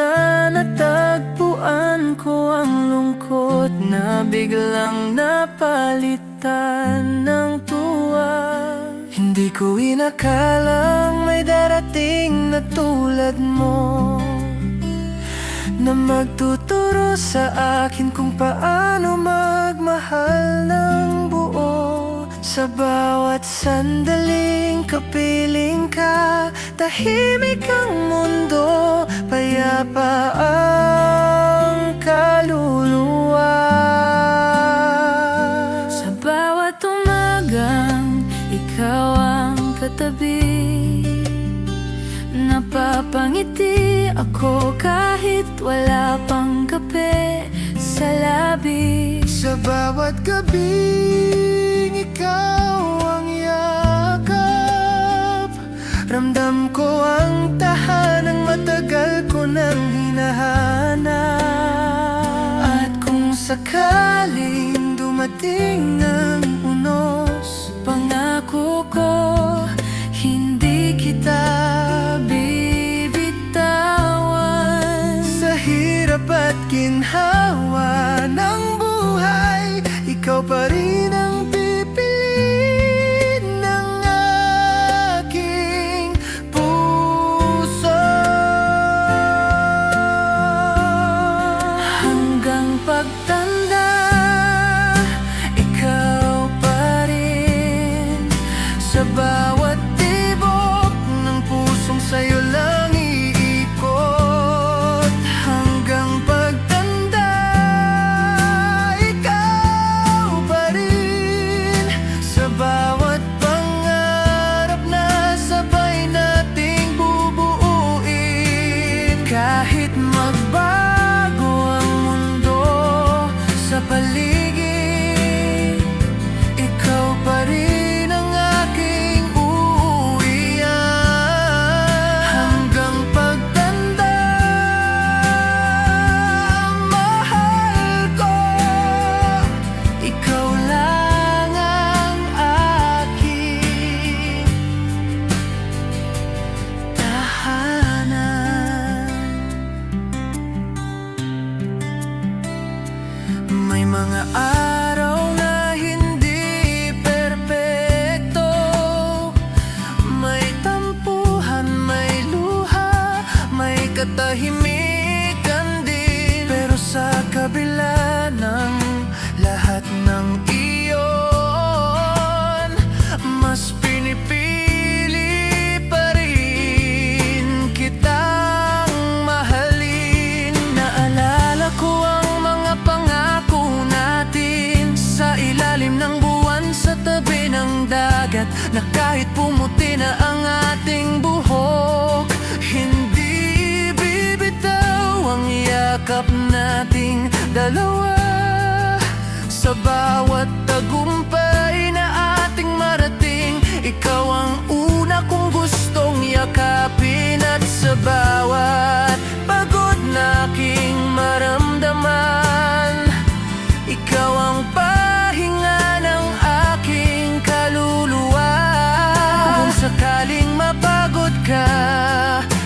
basta natagpuan ko ang lungkot na biglang napalitan ng tuwa. Hindi ko inakalang may darating na tulad mo, na magtuturo sa akin kung paano magmahal ng buo. Sa bawat sandaling kapiling ka, tahimik ang mundo, payapa ang kaluluwa. Sa bawat umagang ikaw ang katabi, napapangiti ako kahit wala pang kape sa labi. Sa bawat gabing ikaw ang yakap, ramdam ko ang tahanang matagal ko nang hinahanap. At kung sakaling dumating ng unos, pangako ko hindi kita bibitawan. Sa hirap at ginhawa ng buhay, ikaw pa rin ang pipiliin ng aking puso. Hanggang pagtanda, ikaw pa rin. Sa bawat tibok ng pusong sa'yo lang iikot. Hanggang pagtanda, ikaw pa rin. Sa bawat pangarap na sabay nating bubuuin. Kahit magbago ang mundo sa paligid, ikaw pa rin ang aking uuwian. Hanggang pagtanda, mahal ko, ikaw lang ang aking tahanan. May mga araw na hindi perpekto, may tampuhan, may luha, may katahimikan din. Pero sa kabila ng lahat ng iyon, mas pinipili pa rin kitang mahalin. Naalala ko ang mga pangako natin sa ilalim ng buwan, sa tabi ng dagat, na kahit pumuti na ang ating buhok, hindi bibitaw ang yakap nating dalawa. Sa bawat tagumpay na ating marating, ikaw ang una kong gustong yakapin. At sa bawat pagod na aking maramdaman, ikaw ang pahinga ng aking kaluluwa. Kung sakaling mapagod ka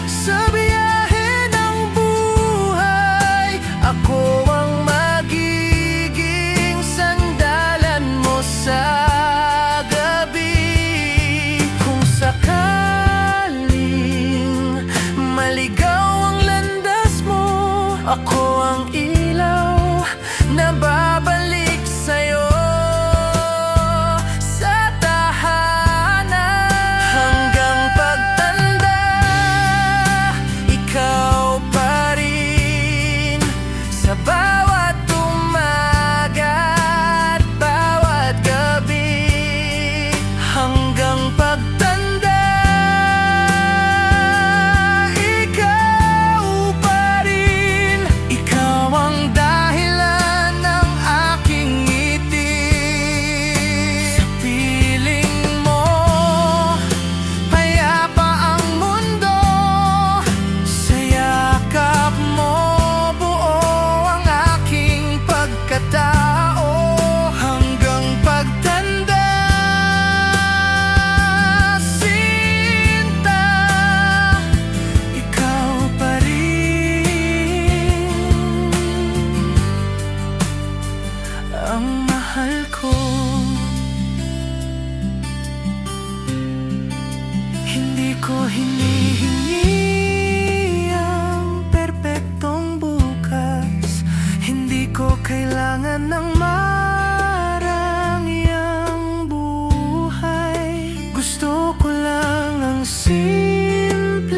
sa biyahe ng buhay, ako ang magiging sandalan mo sa gabi. Kung sakaling maligaw ang landas mo, ako ang ilaw na babalik sa'yo sa tahanan. Hanggang pagtanda, ko hinihingi ang perpektong bukas. Hindi ko kailangan ng marangyang buhay. Gusto ko lang ang simpleng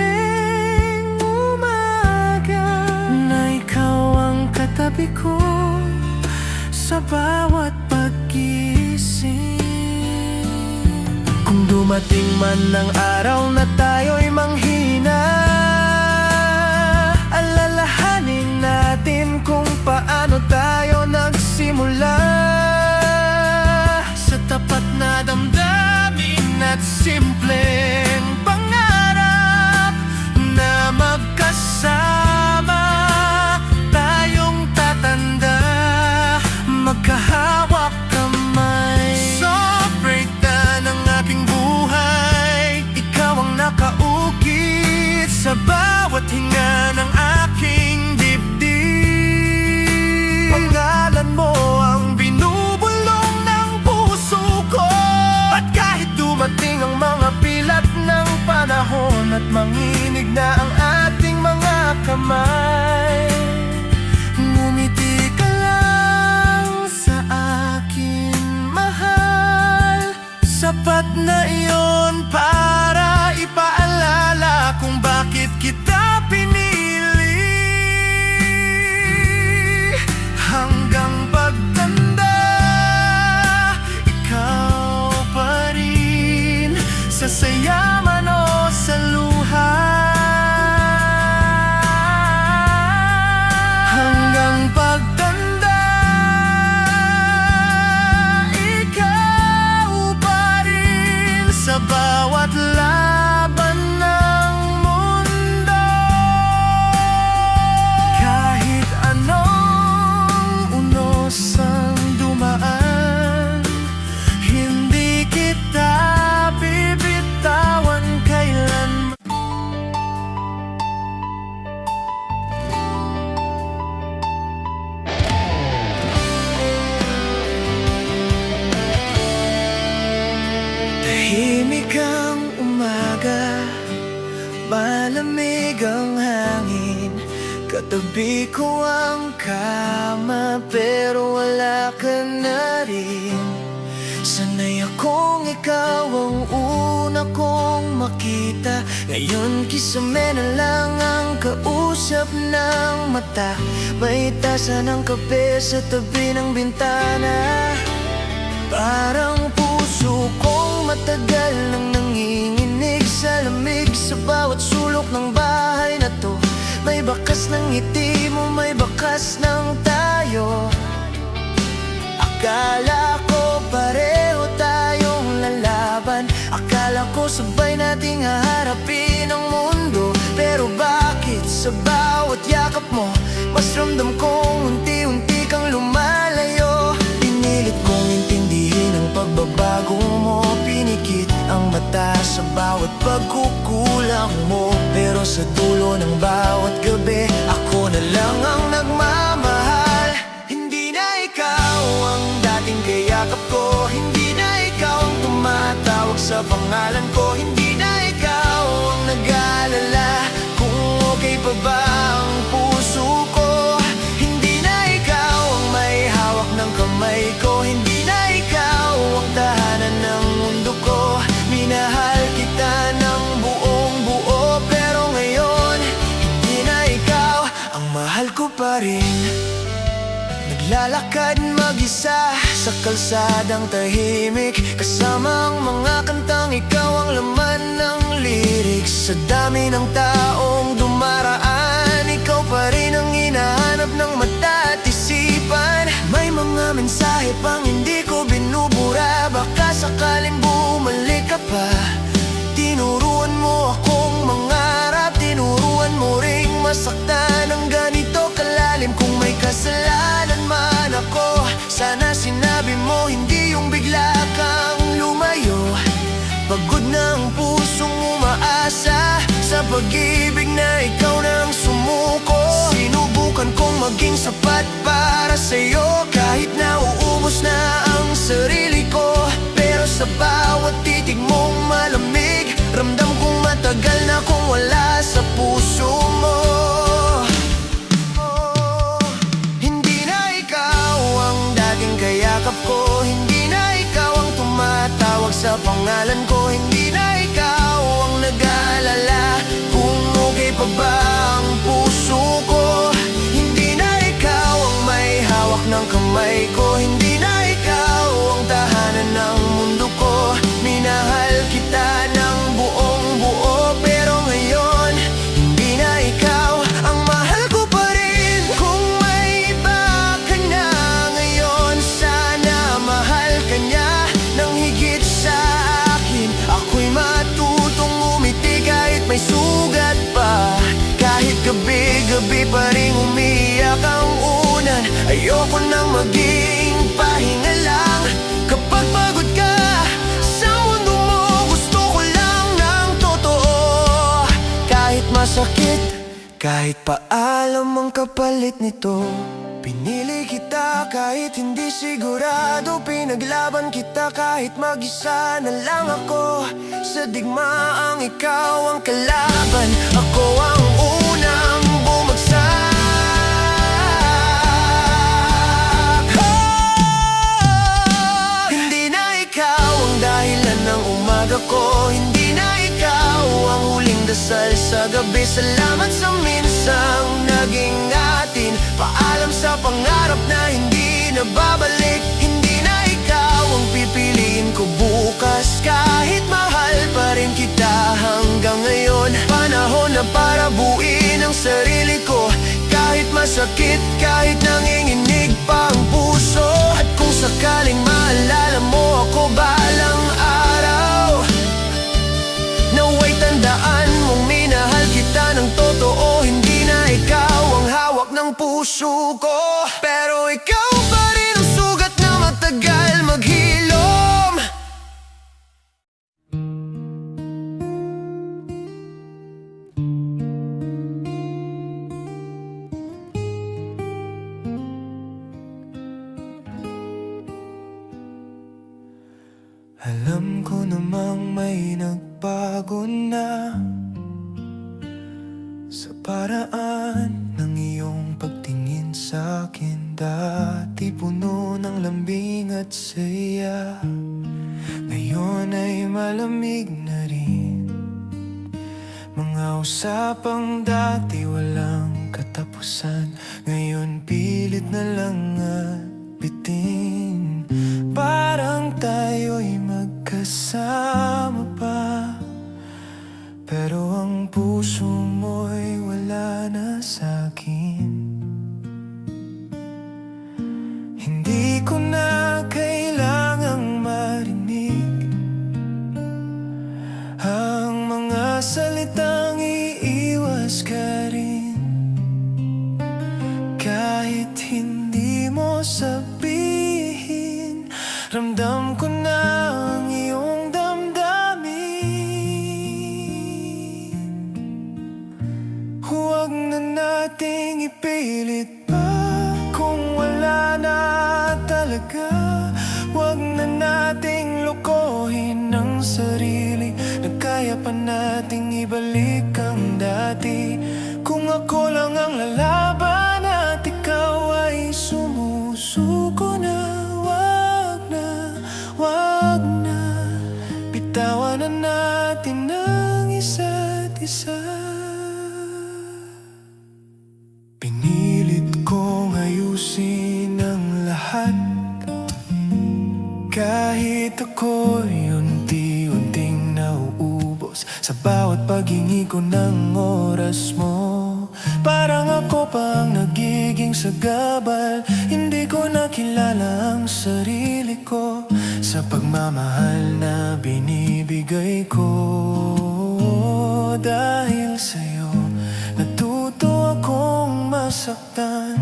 umaga na ikaw ang katabi ko sa bawat paggising. Kung dumating man ang araw na tayo'y manghina, alalahanin natin kung paano tayo nagsimula. Sa tapat na damdamin at simpleng pangarap na magkasama tayong tatanda, magkahawak kamay. So breakdown ng aking buhay, ikaw ang nakaukit sa bawat hinga ng aking dibdib. Pangalan mo ang binubulong ng puso ko, at kahit dumating ang mga pilat ng panahon at manginig na ang ating mga kamay, ngumiti ka lang sa akin, mahal. Sapat na iyon para ipaalala kung bakit kita pinili. Hanggang pagtanda, ikaw pa rin, sa saya man o sa luha. Hanggang pagtanda, ikaw pa rin, sa bawat laban ng mundo. Kahit anong unos ang dumaan, hindi kita bibitawan kailanman. Tahimik ang umaga, malamig ang hangin. Katabi ko ang kama, pero wala ka na rin. Sanay akong ikaw ang una kong makita. Ngayon kisame na lang ang kausap ng mata. May tasa ng kape sa tabi ng bintana. Parang puso kong matagal nang nanginginig sa lamig sa bawat sulok ng bahay na to. May bakas ng ngiti mo, may bakas ng tayo. Akala ko pareho tayong lalaban, akala ko sabay nating haharapin ang mundo. Pero bakit sa bawat yakap mo, mas ramdam kong unti-unti kang lumalayo. Pinilit kong intindihin ang pagbabago mo, pinikit ang mata sa bawat pagkukulang mo. Pero sa dulo ng bawat gabi, ako na lang ang nagmamahal. Hindi na ikaw ang dating kayakap ko, hindi na ikaw ang tumatawag sa pangalan ko, hindi na ikaw ang nag-aalala kung okay pa ba ang puso ko. Hindi na ikaw ang may hawak ng kamay ko, hindi na ikaw ang tahanan ng mundo ko. Minahal kita ng buong buo, pero ngayon hindi na ikaw ang mahal ko pa rin. Naglalakad mag-isa sa kalsadang tahimik, kasama ang mga kantang ikaw ang laman ng lyrics. Sa dami ng taong dumaraan, ikaw pa rin ang hinahanap ng mata at isipan. May mga mensahe pang hindi ko binubura, baka sakaling bumalik ka pa. Tinuruan mo akong mangarap, tinuruan mo ring masaktan ng ganito kalalim. Kung may kasalanan man ako, sana sinabi mo, hindi yung bigla kang lumayo. Pagod na ang pusong umaasa sa pag-ibig na ikaw nang sumuko. Sinubukan kong maging sapat para sa'yo, kahit na uubos na ang sarili ko. Pero sa bawat titig mong malamig, ramdam kong matagal pangalan ko, hindi na ikaw ang nag-aalala kung okay pa ba ang puso ko. Hindi na ikaw ang may hawak ng kamay ko, hindi na ikaw ang tahanan ng mundo ko. Minahal kita ng buong buo, pero ngayon hindi na ikaw ang mahal ko pa rin. Kung may iba ka na ngayon, sana mahal ka niya ng higit sa akin. Ako'y matutong umiti kahit may sugat pa, kahit gabi-gabi pa rin umiyak ang unan. Ayoko nang maging pahinga lang kapag pagod ka sa mundo mo. Gusto ko lang ng totoo, kahit masakit, kahit pa alam ang kapalit nito. Pinili kita kahit hindi sigurado, pinaglaban kita kahit mag-isa na lang ako. Sa digmaang ikaw ang kalaban, ako ang unang bumagsak. Hindi na ikaw ang dahilan ng umaga ko, hindi na ikaw ang huling dasal sa gabi. Salamat sa minsang naging atin, paalam sa pangarap na hindi na babalik. Hindi na ikaw ang pipiliin ko bukas, kahit mahal pa rin kita hanggang ngayon. Panahon na para buuin ang sarili ko, kahit masakit, kahit nanginginig pa ang puso. At kung sakaling maalala mo ako balang araw, naway tandaan mong minahal kita ng totoo. Hindi na ikaw ang hawak ng puso ko, pero ikaw pa rin ang sugat na matagal maghilom. Alam ko namang may nagbago na sa paraan ng iyong pagtingin sa akin. Dati puno ng lambing at saya, ngayon ay malamig na rin. Mga usapang dati walang katapusan, ngayon pilit na lang at bitin. Parang tayo'y magkasama pa, pero ang puso mo'y wala na sa'kin. Hindi ko na kailangang marinig ang mga salitang iiwas ka rin, kahit hindi mo sabihin. Ramdam ko na ang iyong damdamin. Huwag na nating ipilit pa kung wala na talaga. Huwag na nating lokohin ang sarili, na kaya pa nating ibalik ang dati. Kung ako lang ang lalaban at ikaw ay sumusuko na, wag na, bitawan na natin ang isa't isa. Pinilit kong ayusin ang lahat, kahit ako'y unti-unting nauubos sa bawat paghingi ko ng oras mo. Parang ako pa ang nagiging sagabal, hindi ko nakilala ang sarili ko sa pagmamahal na binibigay ko. Dahil sa'yo natuto akong masaktan,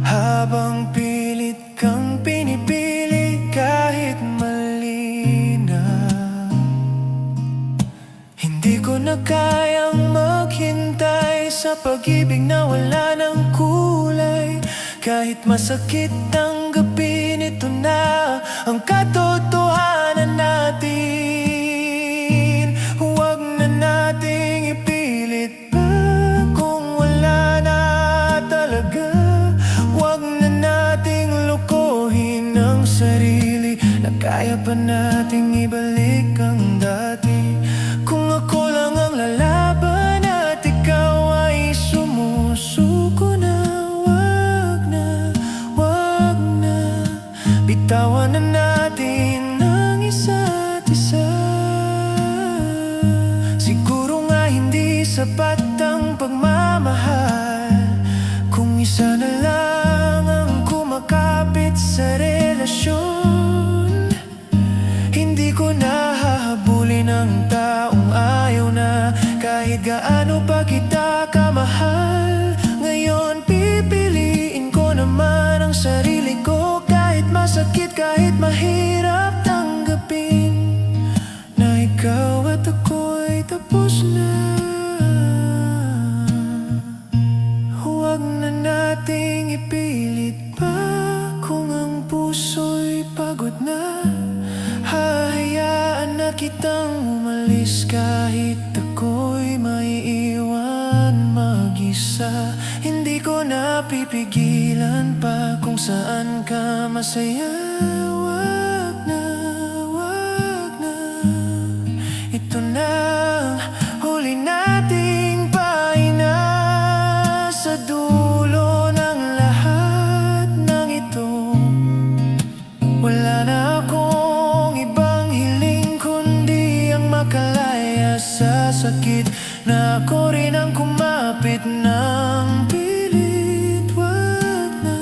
habang pilit kang pinipili kahit mali na. Hindi ko na kayang maghintay sa pag-ibig na wala ng kulay, kahit masakit tanggapin, ito na ang katotohanan natin. Huwag na nating ipilit pa kung wala na talaga. Huwag na nating lokohin ang sarili, na kaya pa nating tawanan natin ng isa't isa. Siguro nga hindi sapat ang pagmamahal kung isa na lang ang kumakapit sa relasyon. Hindi ko nahahabulin ang taong ayaw na kahit gaano pa kita kamahal. Ngayon pipiliin ko naman ang sarili ko, kahit masakit, kahit mahirap tanggapin na ikaw at ako'y tapos na. Huwag na nating ipilit pa kung ang puso'y pagod na. Hahayaan na kitang umalis kahit ako'y maiiwan mag-isa. Hindi ko napipigilan pa kung saan ka masaya. Wag na, wag na. Ito na ang huli nating pahinga. Sa dulo ng lahat ng ito, wala na akong ibang hiling kundi ang makalaya sa sakit na ako rin ang kumapit ng pilit. Wag na,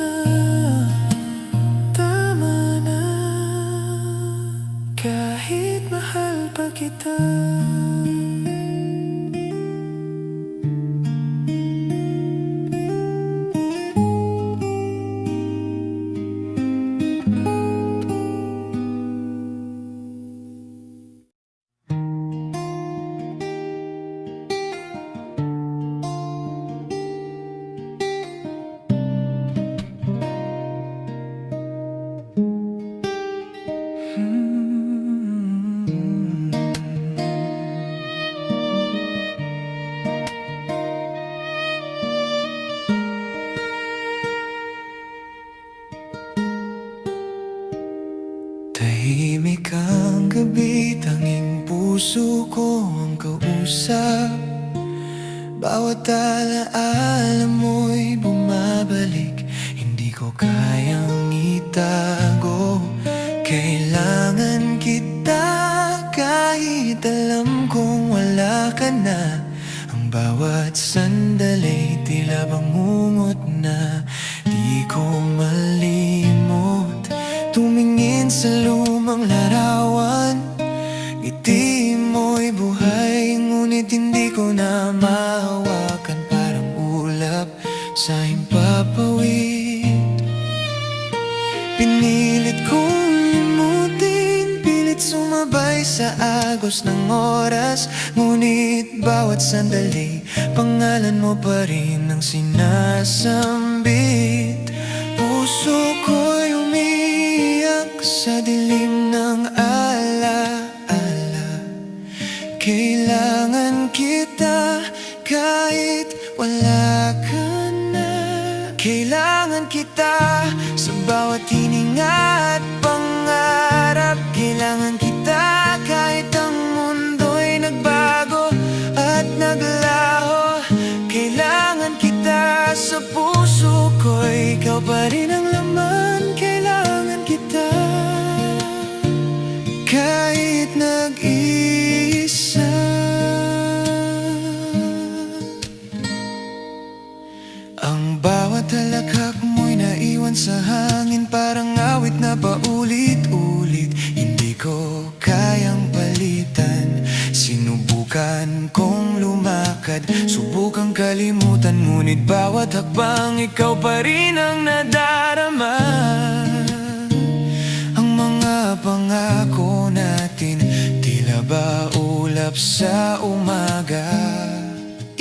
tama na, kahit mahal pa kita. Tahimik ang gabi, tanging puso ko ang kausap. Bawat alaala mo'y bumabalik, hindi ko kayang itago. Kailangan kita kahit alam kong wala ka na. Ang bawat sandali tila bangungot na di ko malimot. Tumingin sa lumang larawan, ngiti mo'y buhay, ngunit hindi ko na mahawakan. Parang ulap sa himpapawid. Pinilit kong limutin, pilit sumabay sa agos ng oras. Ngunit bawat sandali, pangalan mo pa rin ang sinasambit. Puso ko'y umiiyak sa dilim ng alaala. Kailangan kita kahit wala ka na. Kailangan kita sa bawat hininga at pangarap. Kailangan kita kahit ang mundo'y nagbago at naglaho. Kailangan kita sa puso ko, ikaw pa rin ang laman. Kailangan kita kahit nag-iisa. Ang bawat halakhak mo'y naiwan sa hangin, parang awit na paulit-ulit. Hindi ko kayang palitan. Sinubukan kong lumakad, subukang kalimutan, ngunit bawat hakbang ikaw pa rin ang nadarama. Ang mga pangako natin tila ba ulap sa umaga.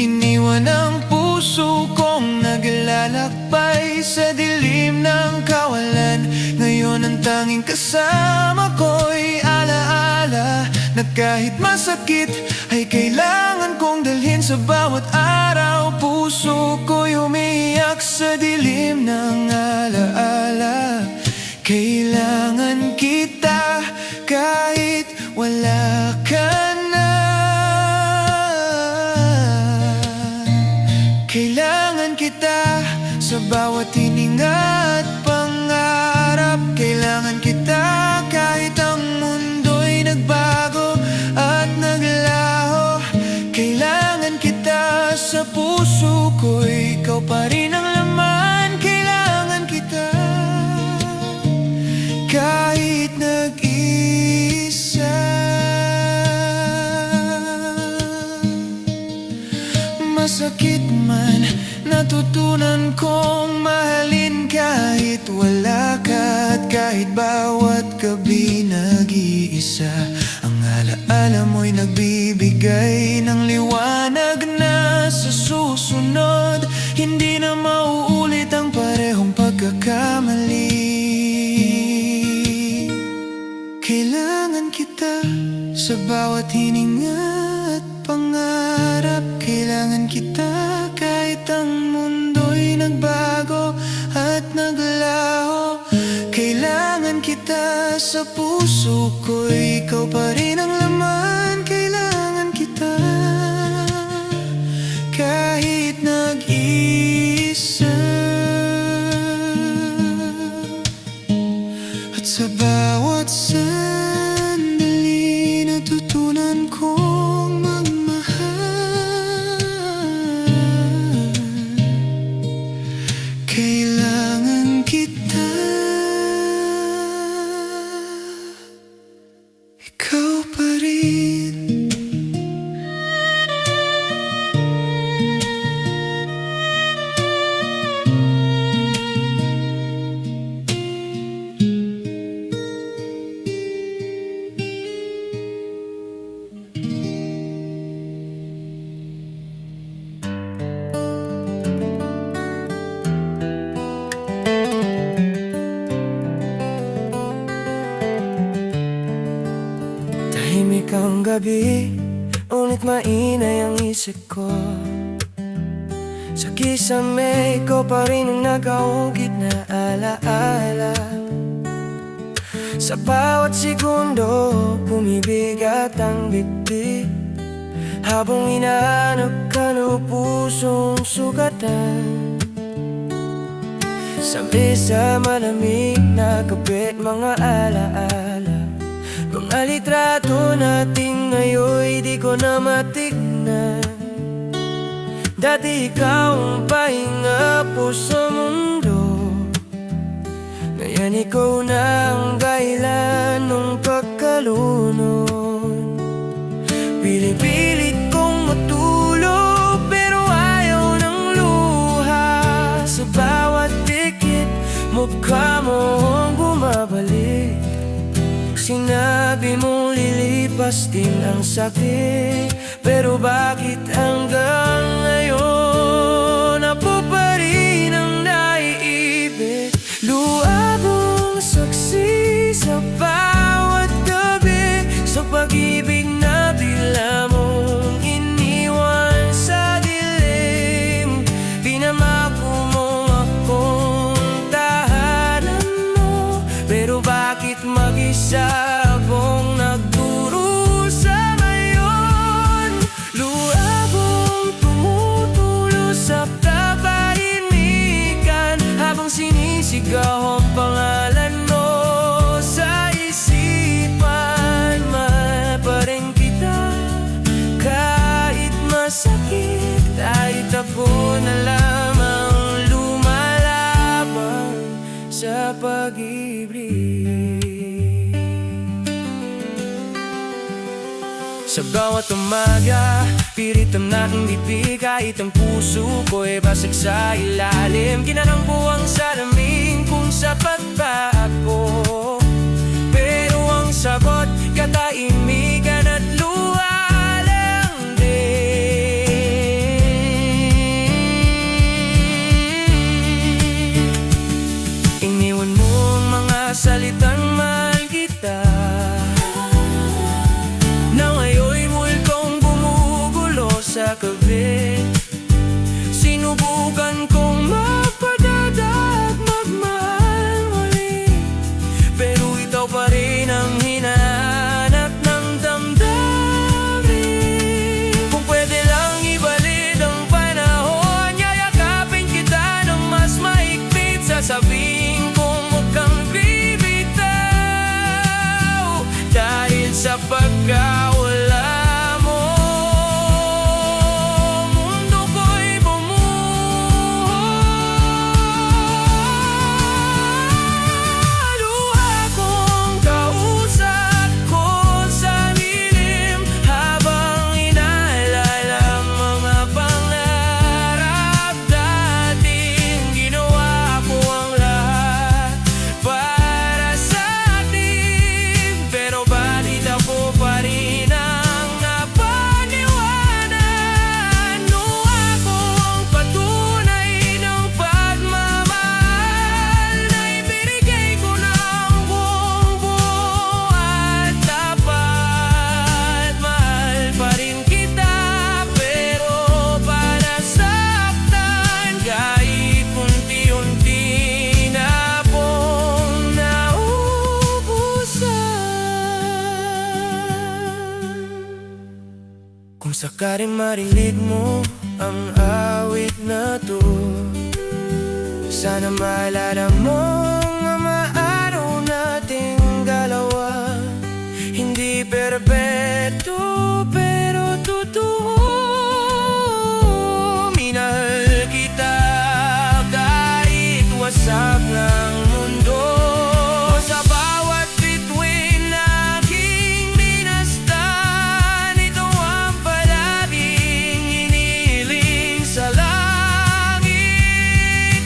Iniwan ang puso kong naglalakbay sa dilim ng kawalan. Ngayon ang tanging kasama ko'y alaala na kahit masakit ay kailangan kong dalhin sa bawat araw. Puso ko'y umiiyak sa dilim ng alaala. Kailangan kita kahit wala ka na. Kailangan kita sa bawat hininga at pangarap. Kailangan kita masakit man, natutunan kong mahalin kahit wala ka. At kahit bawat gabi nag-iisa, ang alaala mo'y nagbibigay ng liwanag na sa susunod hindi na mauulit ang parehong pagkakamali. Kailangan kita sa bawat hininga at pangarap. Kailangan kita kahit ang mundo'y nagbago at naglaho. Kailangan kita sa puso ko, ikaw pa rin ang laman. Kailangan kita kahit nag-isa. At sa bawat sandali natutunan kong magmahal. Kailangan kita, ikaw pa rin. Tahimik ang gabi, ngunit mainay ang isip ko. Sa kisame, ikaw pa rin ang nakaukit na alaala. Sa bawat segundo, bumibigat ang bibig habang hinahanap ka ng pusong sugatan. Sa mesa malamig na gabi, mga alaala. Mga litrato natin ngayon di ko na matignan. Dati ikaw ang pahinga po sa mundo, ngayon ikaw na ang dahilan ng pagkalunod. Pinipilit kong matulog pero ayaw ng luha. Sa bawat dikit, mukha mo ang bumabalik. Sinabi mo lilipas din ang sakit, pero bakit hanggang ngayon ako pa rin ang naiibig? Luhabong saksi sa bawat gabi, sa pag-ibig na bigla mong iniwan sa dilim. Pinamako mo akong tahanan mo, pero bakit mag-isa akong nagdurusa ngayon? Luhabong tumutulo sa katahimikan, habang sinisigaw ang pangalan mo sa isipan. Mahal pa rin kita kahit masakit, kahit ako na lamang lumalaban sa pag-ibig. Sa bawat umaga, piritam na ang bibig, kahit ang puso ko'y basag sa ilalim. Ginanang buwang salamin kung sapat ba ako, pero ang sagot, katahimikan at luha lang din. Iniwan mo ang mga salitang mahal kita, sa gabi. Sinubukan kong magpadada at magmahal muli, pero ikaw pa rin ang hinahanap ng damdamin. Kung pwede lang ibalik ang panahon, yayakapin kita ng mas mahigpit. Sasabihin kong huwag kang bibitaw, dahil sa pagkawala mo, sakaling marinig mo ang awit na to, sana maalala mo ang mga araw nating dalawa. Hindi perpeto pero totoo, minahal kita kahit wasak ng mundo. Sa bawat bituin na aking minastan, ito ang palaging hinihiling sa langit.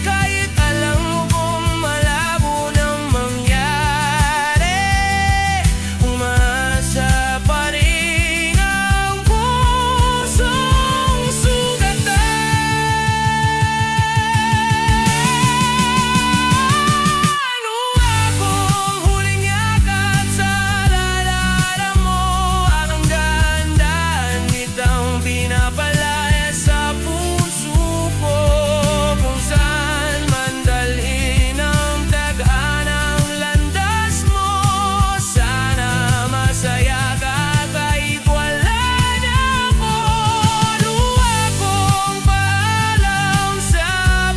Kahit alam mo kung malabo nang mangyari, umasa pa rin ang pusong sugatan. Nung akong huling yakap sa lalala mo, akong dahan-dahan kitang pinapalaya sa puso ko. Kung saan man dalhin ang tagana ang landas mo, sana masaya ka kahit wala na ako. Luha kong paalam sa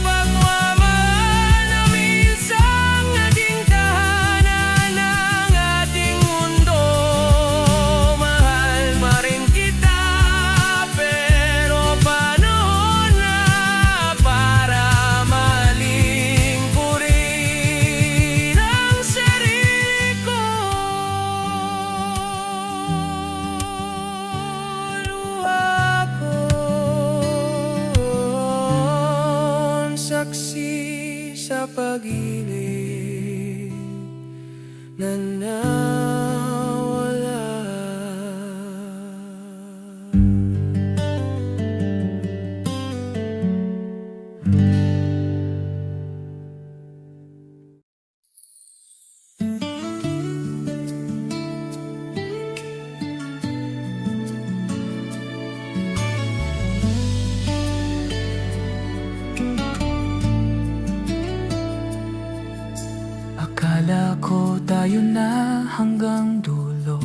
pagmamahal na minsang naging tahanan ng ating mundo. Mahal pa rin kita, pero panahon na para malingkurin ang sarili ko. Luha ko'n saksi sa pag-ibig na nawala. Akala ko tayo na hanggang dulo,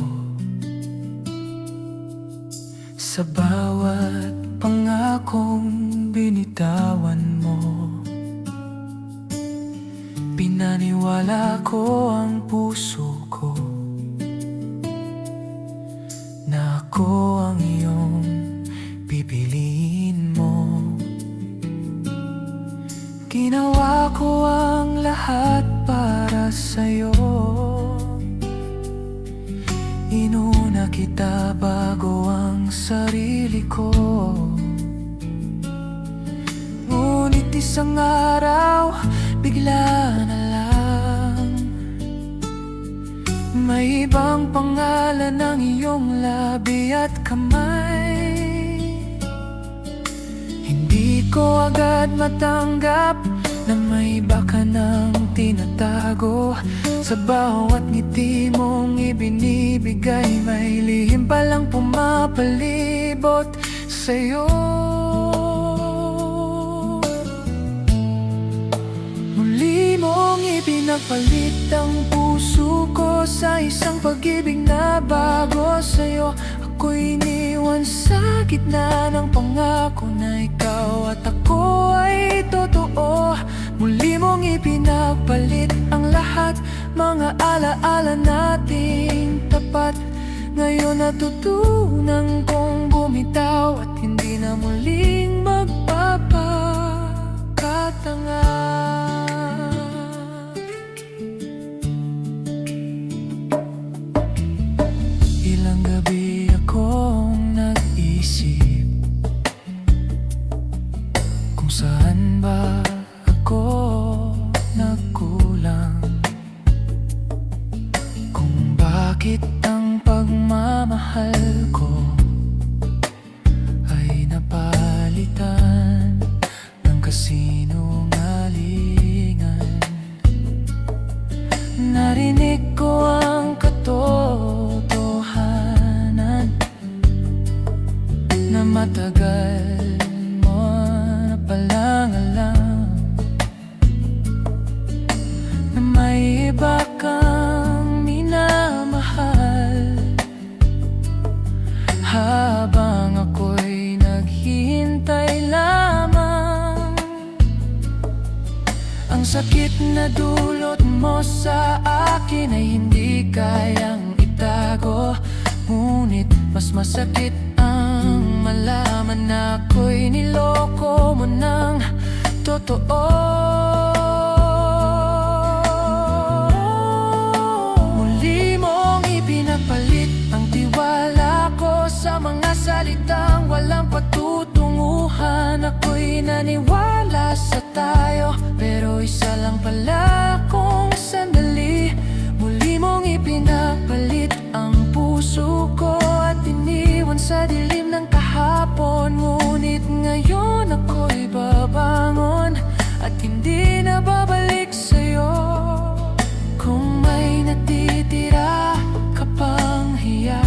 sa bawat pangakong binitawan mo. Pinaniwala ko ang puso ko na ako ang iyong pipiliin mo. Ginawa ko ang lahat para sa'yo, inuna kita bago ang sarili ko. Ngunit isang araw, bigla na lang, may ibang pangalan ng iyong labi at kamay. Hindi ko agad matanggap na may iba ka nang tinatago. Sa bawat ngiti mong ibinibigay, may lihim palang pumapalibot sa'yo. Muli mong ipinagpalit ang puso ko sa isang pag-ibig na bago sa'yo. Ako'y iniwan sa gitna ng pangako na ikaw at ako ay totoo. Muli mong ipinagpalit ang lahat, mga alaala nating tapat. Ngayon natutunan kong bumitaw at hindi na muling magpapakatanga. Ilang gabi akong nag-isip kung saan ba ako nagkulang, kung bakit ang pagmamahal ko ay napalitan ng kasinungalingan. Narinig ko ang katotohanan na matagal mo na palang alam na may iba kang minamahal, habang ako'y sakit na dulot mo sa akin ay hindi kayang itago. Ngunit mas masakit ang malaman na ako'y niloko mo ng totoo. Muli mong ipinapalit ang tiwala ko sa mga salitang walang patutunguhan. Ako'y naniwala sa tayo, pero isa lang pala kung sandali. Muli mong ipinapalit ang puso ko at iniwan sa dilim ng kahapon. Ngunit ngayon ako'y babangon at hindi na babalik sa'yo. Kung may natitira ka pang hiya,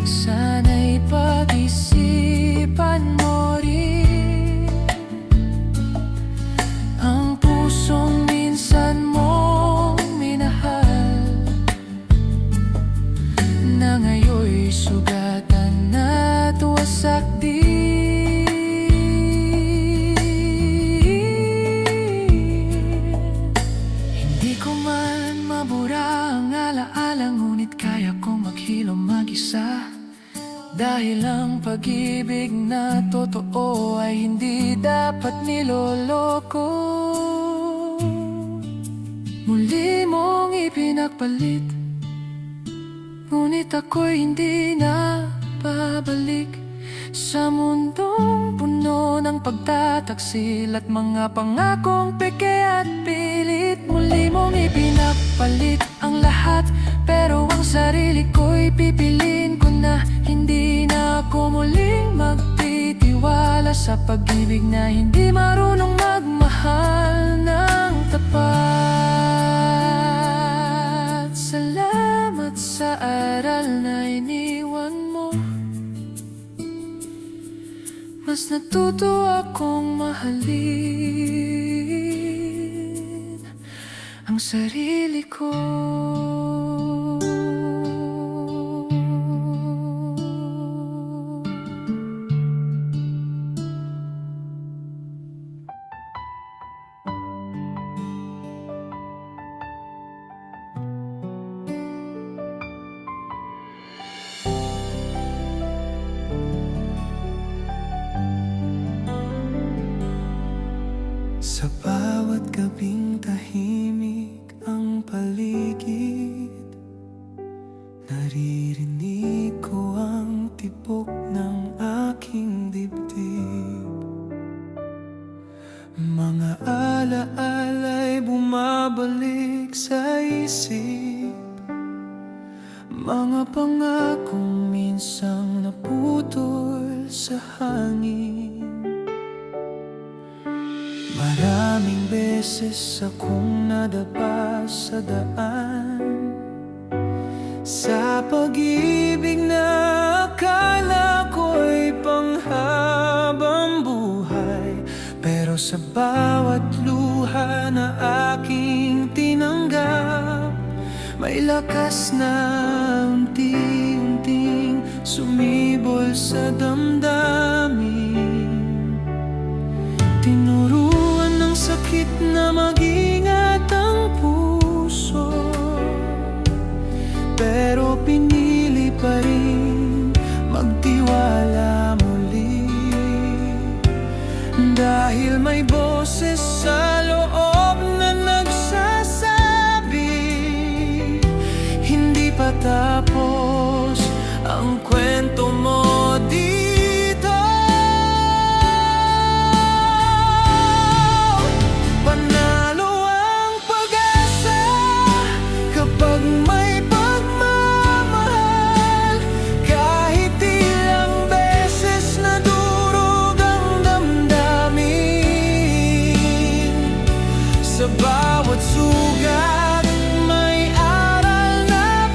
sana'y pag-isipan mo rin ang pusong minsan mong minahal, na ngayon'y sugatan at wasak din. Hindi ko man mabura ang alaala, ngunit kaya kong maghilom mag-isa. Dahil ang pag-ibig na totoo ay hindi dapat niloloko. Muli mong ipinagpalit, ngunit ako'y hindi na babalik sa mundong puno ng pagtataksil at mga pangakong peke at pilit. Muli mong ipinagpalit ang lahat, pero ang sarili ko'y pipiliin ko na. Hindi na ako muling magtitiwala sa pag-ibig na hindi marunong magmahal ng tapat. Salamat sa aral na iniwan mo. Mas natuto akong mahalin ang sarili ko. Sa bawat gabing tahimik ang paligid, naririnig ko ang tibok ng aking dibdib. Mga alaala'y bumabalik sa isip, mga pangakong minsang naputol sa hangin. Maraming beses akong nadapa sa daan, sa pag-ibig na akala ko'y panghabang buhay. Pero sa bawat luha na aking tinanggap, may lakas na unti-unting sumibol sa damdamin. Tinuruan ng sakit na mag-ingat ang puso, pero pinili pa rin magtiwala muli. Dahil may boses sa loob na nagsasabi, hindi pa tapos ang kwento mo dito. Panalo ang pag-asa kapag may pagmamahal, kahit ilang beses na durog ang damdamin. Sa bawat sugat may aral na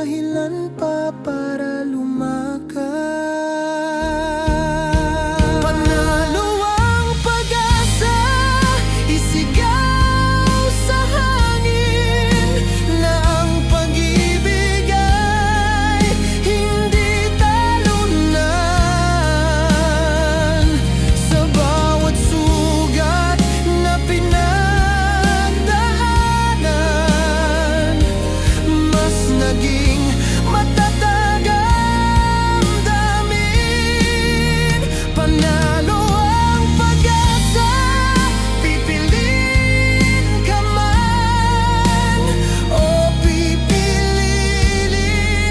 dahilan pa para lumakad. Panalo ang pag-asa, isigaw sa hangin na ang pag-ibig ay hindi talunan. Sa bawat sugat na pinagdaanan, mas naging matatag ang damdamin. Panalo ang pag-asa, pipiliin ka man o pipiliin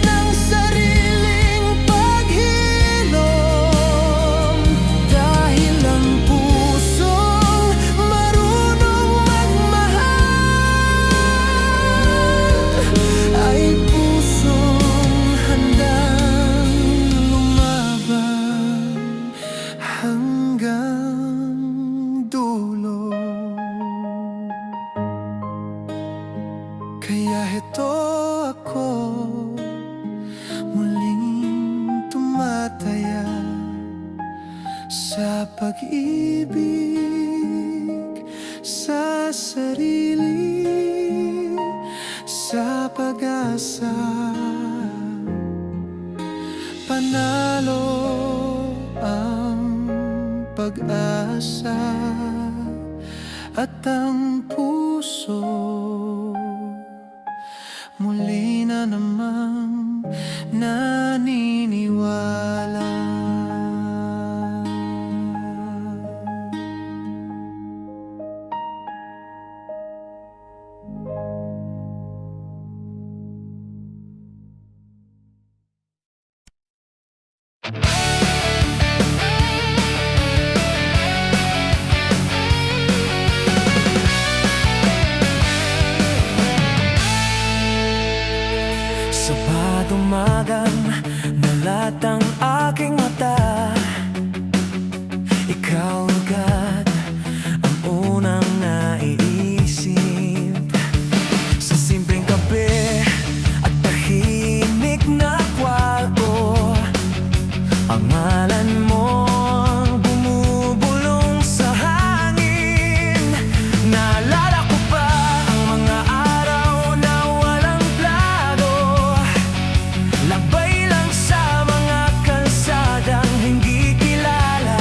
ang sariling paghilom. Dahil ang pusong marunong magmahal ay pusong handang lumaban hanggang dulo. Kaya heto ako, muling tumataya sa pag-ibig, sa sarili, sa pag-asa. Panalo ang pag-asa at ang puso muli na namang naniniwala. Sa padumagan, nalat ang aking mata. Ikaw agad ang unang naiisip. Sa simpleng kape at tahimik na kwarto, ang ngalan mong bumubulong sa hangin. Naalala ko pa ang mga araw na walang plano, lakbay lang sa mga kalsadang hindi kilala.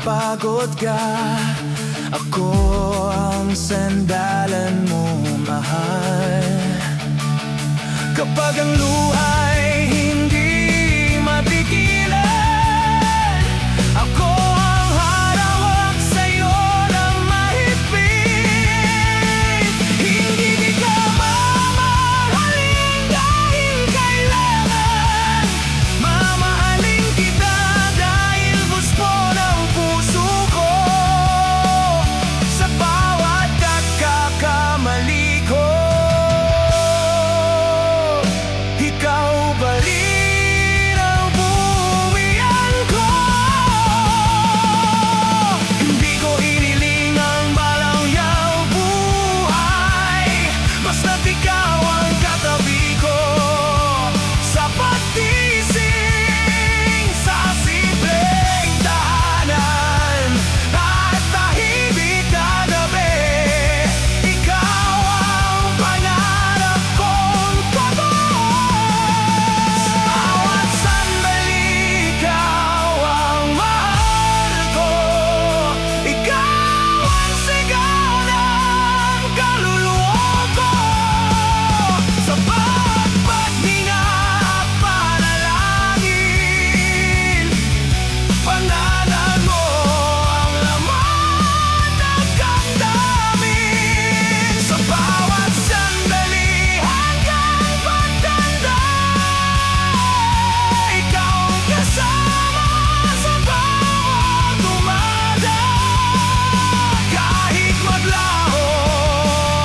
pagod ka, ako ang sandalan mo, mahal. Kapag ang luha'y hindi mapigilan, ako ang harawak sa'yo ng mahigpit. Hindi kita mamahalin dahil kailangan, mamahalin kita dahil gusto ng puso ko. Sa bawat pagkakamali ko, ikaw pa rin ang buwian ko. Hindi ko iniling ang balangyang buhay, basta't ikaw ang katabi ko. Sa patising sa simpleng tahanan at tahimik na gabi, ikaw ang pangarap kong totoo. Sa bawat sandali, ikaw ang mahal ko. Ikaw ang sigaw ng kaluluwa ko. Sa bawat paghinga at panalangin, pangalan mo ang laman ng damdamin. Sa bawat sandali hanggang pagtanda, ikaw ang kasama sa bawat umada. Kahit maglaho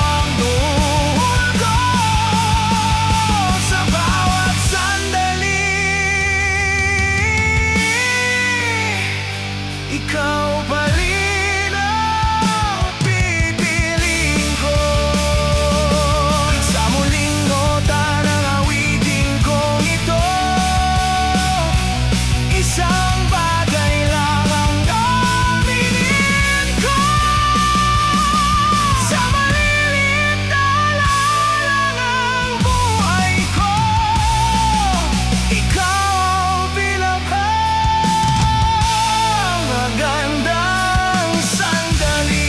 ang duhon ko, sa bawat sandali, ikaw pa rin ang pipiliin ko. Sa muling nota ng awitin kong ito, isang bagay lang ang aminin ko. Sa maliliit na lalang ang buhay ko, ikaw ang pinakamagandang sandali.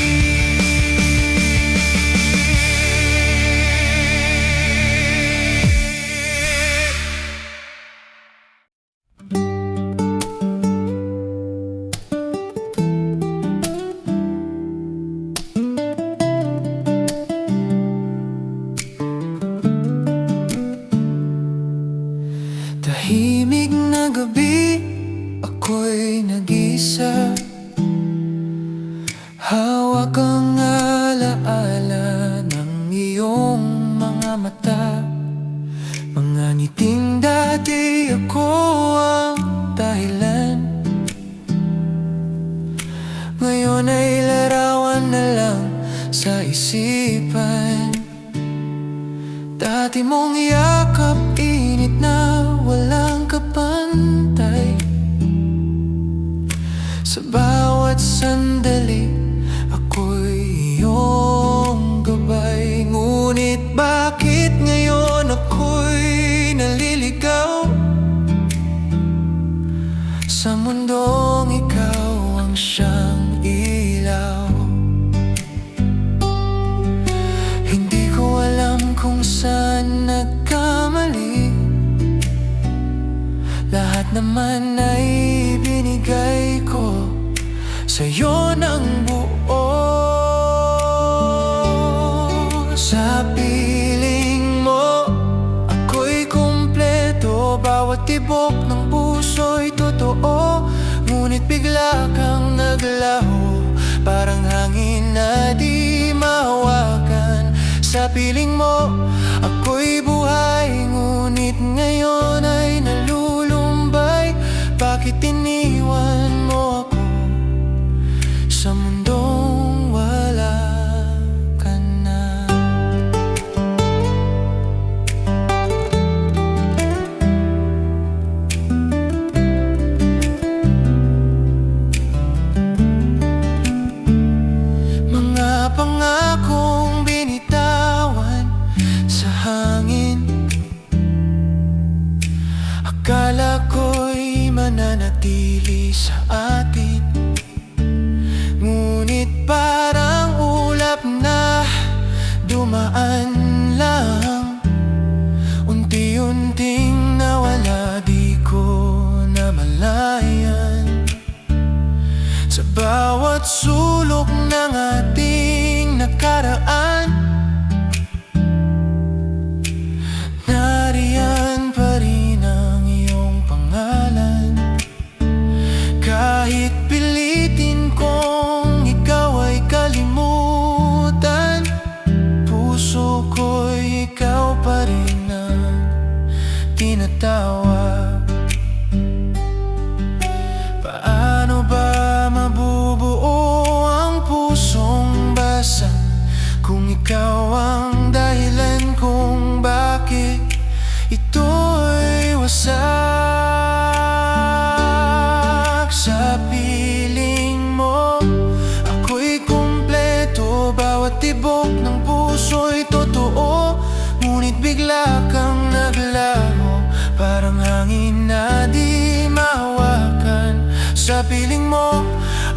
Tahimik na gabi, ako'y nag-isa. Hawak ang alaala ng iyong mga mata. Mga ngiting dati ako ang dahilan, ngayon ay larawan na lang sa isipan. Dati mong yakap, init na walang kapantay. Sa bawat sandali, ako'y iyong gabay. Ngunit bakit ngayon ako'y naliligaw sa mundong ikaw ang siyang ilaw? Hindi ko alam kung saan nagkamali, lahat naman ay binigay ko sa'yo ng buo. Sa piling mo, ako'y kumpleto. Bawat tibok ng puso'y totoo. Ngunit bigla kang naglaho, parang hangin na di mahawakan. Sa piling mo, ako'y buhay, ngunit ngayon ay nalulumbay. Bakit iniwan mo ako sa mundong wala ka na? Mga pangakong binitawan sa hangin, bawat sulok ng ating nakaraan. Nariyan pa rin ang iyong pangalan. Kahit pilitin kong ikaw ay kalimutan, puso ko'y ikaw pa rin ang tinatawag. Paano ba mabubuo ang pusong basa kung ikaw ang dahilan kung bakit ito'y wasak? Sa piling mo, ako'y kumpleto. Bawat tibok ng puso'y totoo, ngunit bigla kang naglaho, parang hangin na di mahawakan. Sa piling mo,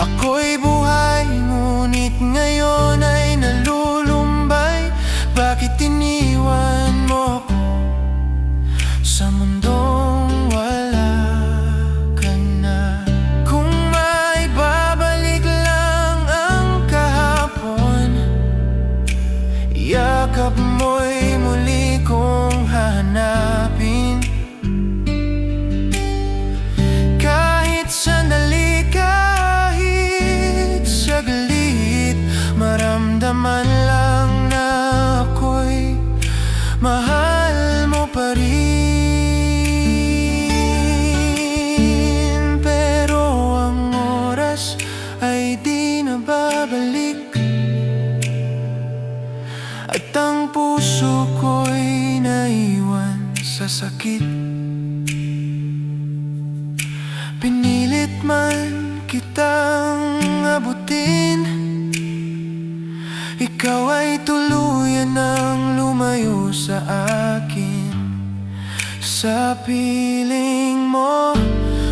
ako'y buhay, ngunit ngayon ay nalulumbay. Bakit iniwan mo ko sa mundong wala ka na? Kung may babalik lang ang kahapon, yakap mo'y muli kong hahanapin. Kahit sandali, kahit saglit, maramdaman lang na ako'y mahal mo pa rin. Pero ang oras ay di na babalik, at ang puso ko'y naiwan sa sakit. Pinilit man kitang abutin, ikaw ay tuluyan ng lumayo sa akin. Sa piling mo,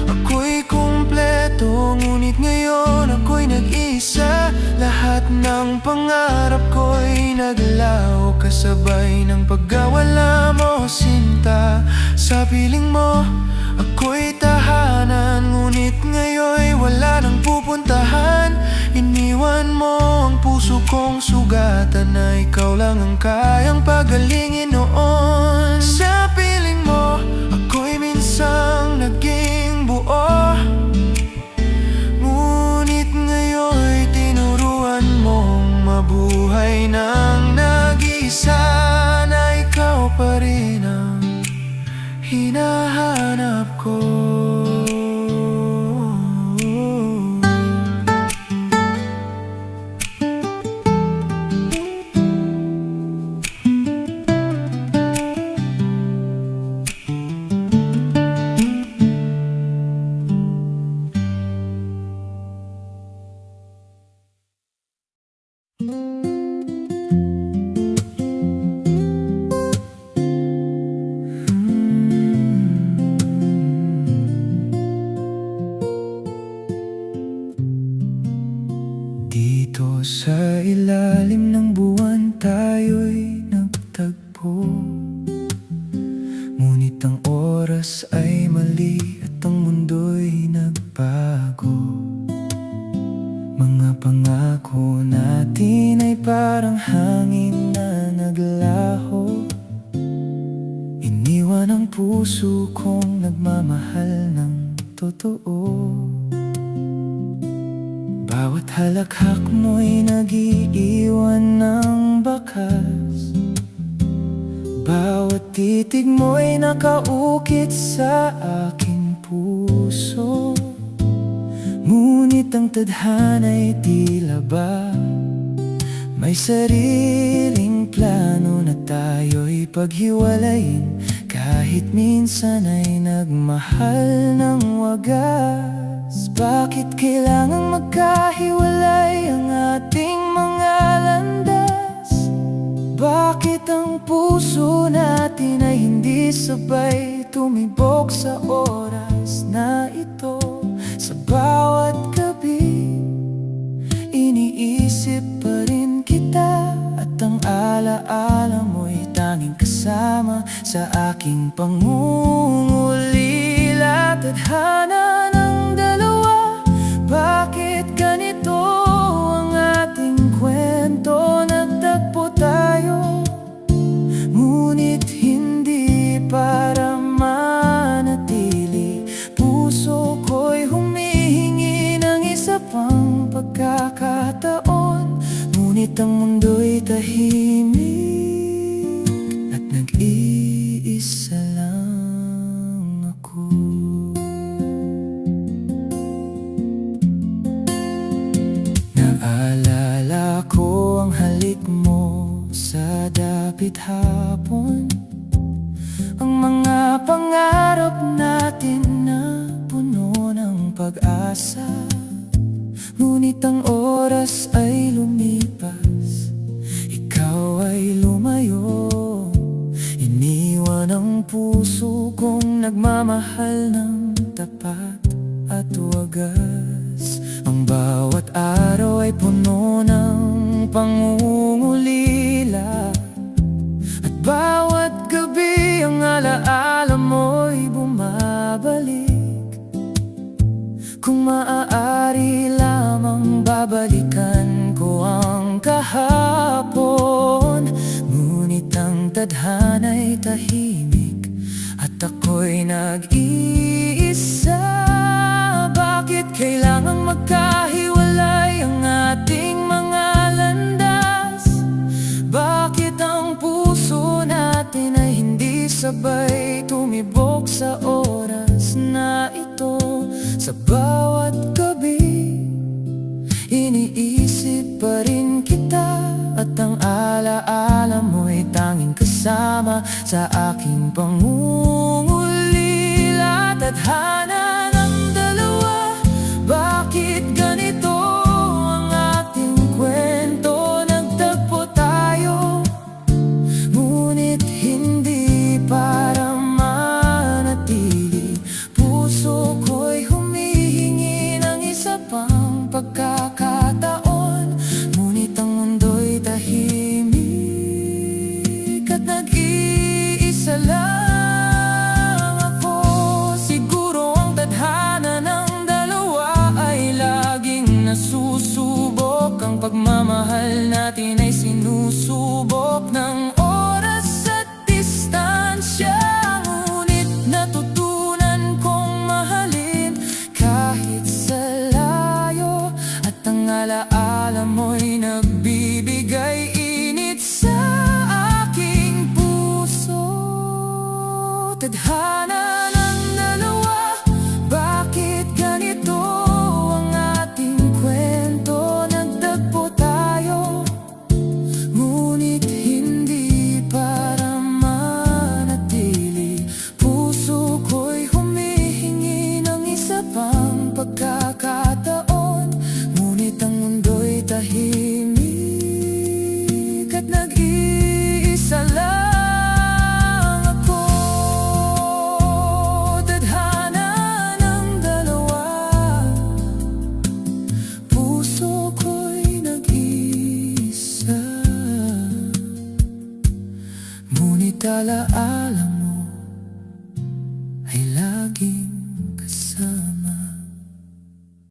ako'y kumpleto, ngunit ngayon ako'y nag-isa. Lahat ng pangarap ko'y naglaho, kasabay ng pagkawala mo, sinta. Sa piling mo, ako'y tahanan, ngunit ngayon'y wala nang pupuntahan. Iniwan mo ang puso kong sugatan, na ikaw lang ang kayang pagalingin noon. Sa piling mo, ako'y minsang naging buo, ngunit ngayon'y tinuruan mong mabuhay ng nag-iisa, na ikaw pa rin ang hinahanap ko. Dito sa ilalim ng buwan tayo'y nagtagpo, ngunit ang oras ay mali at ang mundo'y nagbago. Mga pangako natin ay parang hangin na naglaho. Iniwan ang puso kong nagmamahal ng totoo. Bawat halakhak mo'y nag-iiwan ng bakas, bawat titig mo'y nakaukit sa aking puso. Ngunit ang tadhana'y tila ba may sariling plano, na tayo'y paghiwalayin, kahit minsan ay nagmahal ng wagas. Bakit kailangang magkahiwalay ang ating mga landas? Bakit ang puso natin ay hindi sabay tumibok sa oras na ito? Sa bawat gabi, iniisip pa rin kita, at ang alaala mo'y tanging kasama sa aking pangungulila. Tadhana ng dalawa, bakit ganito? pagkakataon, ngunit ang mundo'y tahimik at nag-iisa lang ako. Naalala ko ang halik mo sa dapit hapon, ang mga pangarap natin na puno ng pag-asa. Ngunit ang oras ay lumipas, ikaw ay lumayo, iniwan ang puso kong nagmamahal ng tapat at wagas. Ang bawat araw ay puno ng pangungulila, at bawat gabi ang alaala mo'y bumabalik. Kung maaari lamang babalikan ko ang kahapon, ngunit ang tadhana'y tahimik at ako'y nag-iisa. Bakit kailangang magkahiwalay ang ating mga landas? Bakit ang puso natin ay hindi sabay tumibok sa oras na ito? Sa bawat gabi, iniisip pa rin kita, at ang alaala mo'y tanging kasama sa aking pangungulila. Tadhana ng dalawa, bakit ganito ang ating kwento? Nagtagpo tayo, ngunit hindi para manatili. Puso ko'y humihingi ng isa pang pagkakataon, ngunit ang mundo'y tahimik at nag-iisa lang ako. Siguro ang tadhana ng dalawa ay laging nasusubok, ang pagmamahal natin ay sinusubok ng oras at distansya. Ngunit natutunan kong mahalin kahit sa layo, at ang alaala mo'y nagbibigay init sa aking puso. Tadhana ng dalawa, bakit ganito ang ating kwento? Nagtagpo tayo, ngunit hindi para manatili. Puso ko'y humihingi ng isa pang pagkakataon, ngunit ang mundo'y tahimik at nag-iisa lang ako. Tadhana ng dalawa, puso ko'y nag-iisa, ngunit alaala